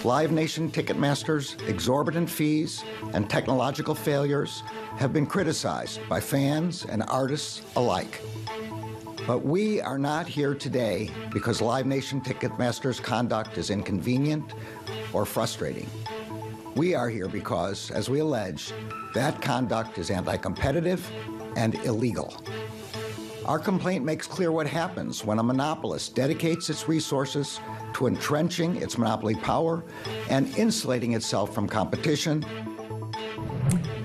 Live Nation Ticketmaster's exorbitant fees and technological failures have been criticized by fans and artists alike. But we are not here today because Live Nation Ticketmaster's conduct is inconvenient or frustrating. We are here because, as we allege, that conduct is anti-competitive and illegal. Our complaint makes clear what happens when a monopolist dedicates its resources to entrenching its monopoly power and insulating itself from competition.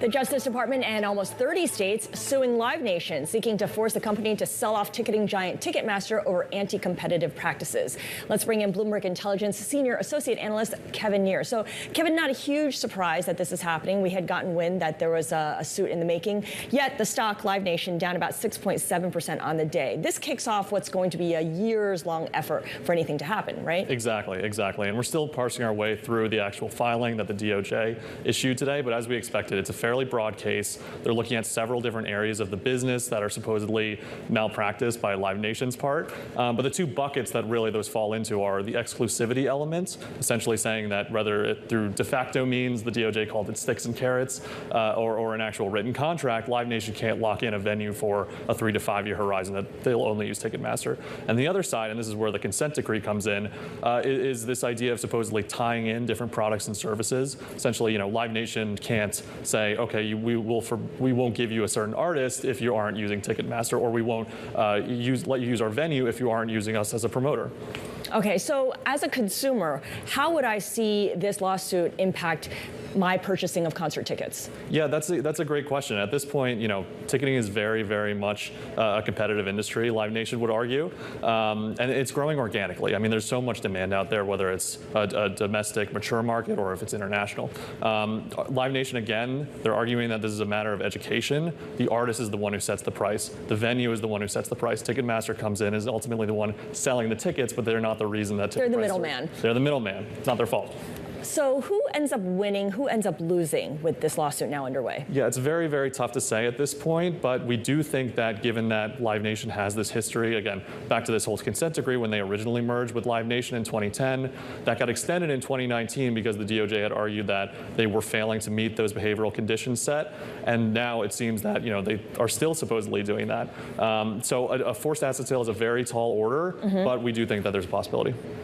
The Justice Department and almost 30 states suing Live Nation, seeking to force the company to sell off ticketing giant Ticketmaster over anti-competitive practices. Let's bring in Bloomberg Intelligence Senior Associate Analyst Kevin Near. So, Kevin, not a huge surprise that this is happening. We had gotten wind that there was a suit in the making, yet the stock, Live Nation, down about 6.7% on the day. This kicks off what's going to be a years-long effort for anything to happen, right? Exactly. And we're still parsing our way through the actual filing that the DOJ issued today, but as we expected, it's a fairly broad case. They're looking at several different areas of the business that are supposedly malpracticed by Live Nation's part. But the two buckets that really those fall into are the exclusivity elements, essentially saying that whether through de facto means, the DOJ called it sticks and carrots, or an actual written contract, Live Nation can't lock in a venue for a 3 to 5 year horizon, that they'll only use Ticketmaster. And the other side, and this is where the consent decree comes in, is this idea of supposedly tying in different products and services. Essentially, Live Nation can't say, okay, we won't give you a certain artist if you aren't using Ticketmaster, or we won't let you use our venue if you aren't using us as a promoter. Okay, so as a consumer, how would I see this lawsuit impact my purchasing of concert tickets? Yeah, that's a great question. At this point, ticketing is very, very much a competitive industry, Live Nation would argue, and it's growing organically. I mean, there's so much demand out there, whether it's a domestic, mature market, or if it's international. Live Nation, again, they're arguing that this is a matter of education. The artist is the one who sets the price. The venue is the one who sets the price. Ticketmaster comes in, is ultimately the one selling the tickets, but they're not the reason that they're the middleman. They're the middleman. It's not their fault. So who ends up winning, who ends up losing with this lawsuit now underway? Yeah, it's very, very tough to say at this point, but we do think that given that Live Nation has this history, again, back to this whole consent decree when they originally merged with Live Nation in 2010, that got extended in 2019 because the DOJ had argued that they were failing to meet those behavioral conditions set, and now it seems that they are still supposedly doing that. So a forced asset sale is a very tall order, but we do think that there's a possibility.